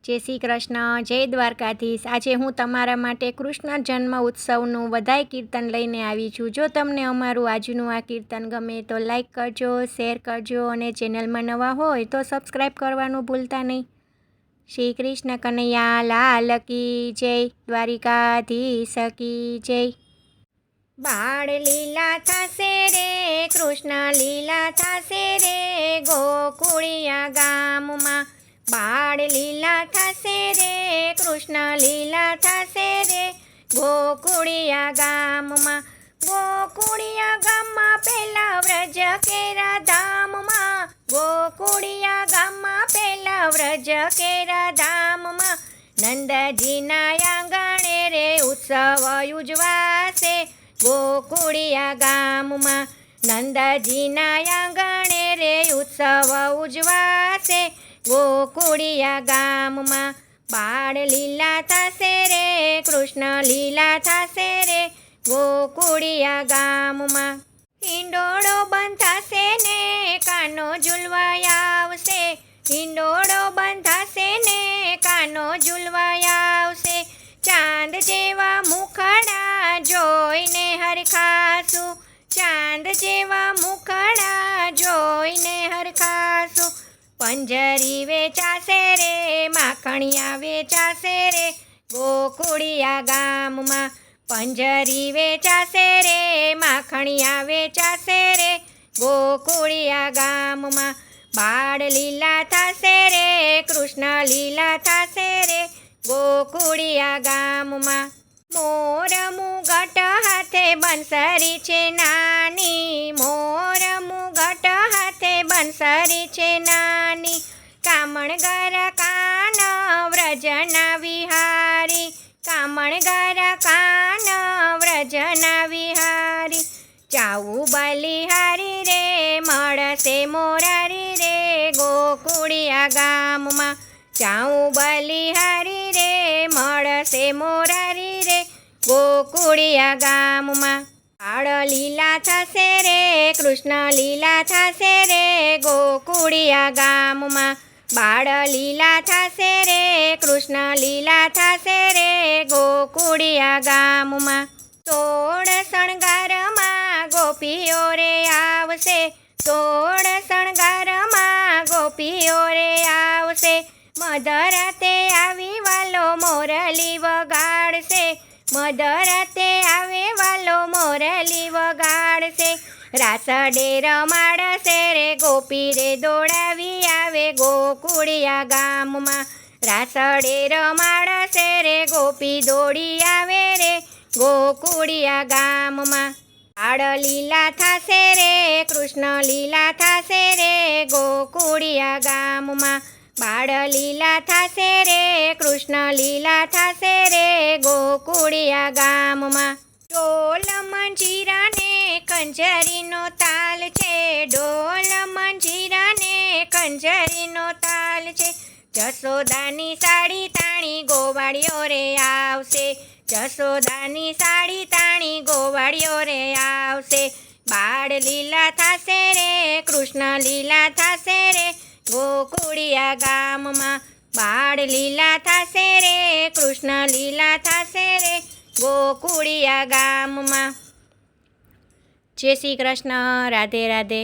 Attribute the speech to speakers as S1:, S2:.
S1: જય શ્રી કૃષ્ણ, જય દ્વારકાધીશ। આજે હું તમારા માટે કૃષ્ણ જન્મ ઉત્સવનું વધાઈ કીર્તન લઈને આવી છું। જો તમને અમારું આજનું આ કીર્તન ગમે તો લાઈક કરજો, શેર કરજો અને ચેનલમાં નવા હોય તો સબસ્ક્રાઈબ કરવાનું ભૂલતા નહીં। શ્રી કૃષ્ણ કનૈયા લાલ કી જય, દ્વારિકાધીશ કી જય। બાળ લીલા થશે રે, કૃષ્ણ લીલા થશે રે, ગોકુળિયા ગામમાં। બાળ લીલા થશે રે, કૃષ્ણ લીલા થશે રે, ગોકુળિયા ગામમાં। ગોકુળિયા ગામમાં પેલા વ્રજ કેરા ધામમાં, ગોકુળિયા ગામમાં પેલા વ્રજ કેરા ધામમાં। નંદજીના આંગણે રે ઉત્સવ ઉજવાશે, ગોકુળિયા ગામમાં। નંદજીના આંગણે રે ઉત્સવ ઉજવાશે, ગોકુળિયા ગામમાં। બાળ લીલા થશે રે, કૃષ્ણ લીલા થશે રે, ગોકુળિયા ગામમાં। હિંડોળો બંધાશે ને કાનો ઝૂલવા આવશે, હિંડોળો બંધાશે ને કાનો ઝૂલવા આવશે। ચાંદ જેવા મુખડા જોઈને હરખાશું, ચાંદ જેવા મુખડા જોઈને હરખાશું। પંજરી વેચાશે રે, માખણિયા વેચાશે રે, ગોકુળિયા ગામમાં। પંજરી વેચાશે રે, માખણિયા વેચાશે રે, ગોકુળિયા ગામમાં। બાળ લીલા થશે રે, કૃષ્ણ લીલા થશે રે, ગોકુળિયા ગામમાં। મોર મુગટ હાથે બંસરી છે નાની, મોર મુગટ હાથે બંસરી છે નાની। કામણગર કાન વ્રજના વિહારી, કામણગર કાન વ્રજના વિહારી। ચાવું બલિહારી રે મળશે મોરારી રે, ગોકુળિયા ગામમાં। ચાવું બલિહારી રે મળશે મોરારી રે, ગોકુળિયા ગામમાં। બાળ લીલા થશે રે, કૃષ્ણ લીલા થશે રે, ગોકુળિયા ગામમાં। બાળ લીલા થશે રે, કૃષ્ણ લીલા થશે રે, ગોકુળિયા ગામમાં। સોળ શણગારમાં ગોપીઓ રે આવશે, સોળ શણગારમાં ગોપીઓ રે આવશે। મધરાતે આવી વાલો મોરલી વગાડશે, મધરાતે આવે વાલો મોરલી વગાડશે। રાસડે રમાડશે રે, ગોપી રે દોડાવી આવે, ગોકુળિયા ગામમાં। રાસડે રમાડશે રે, ગોપી દોડી આવે રે, ગોકુળિયા ગામમાં। બાળ લીલા થશે રે, કૃષ્ણ લીલા થશે રે, ગોકુળિયા ગામમાં। બાળ લીલા થશે રે, કૃષ્ણ લીલા થશે રે, ગોકુળિયા ગામમાં। ઢોલ મંજીરા ને કંજરીનો તાલ છે, ઢોલ મંજીરા ને કંજરીનો તાલ છે। જશોદાની સાડી તાણી ગોવાળિયો રે આવશે, જશોદાની સાડી તાણી ગોવાળિયો રે આવશે। બાળ લીલા થશે રે, કૃષ્ણ લીલા થશે રે, ગોકુળિયા ગામમાં। બાળ લીલા થશે રે, કૃષ્ણ લીલા થશે રે, ગોકુળિયા ગામમાં। જય શ્રી કૃષ્ણ, રાધે રાધે।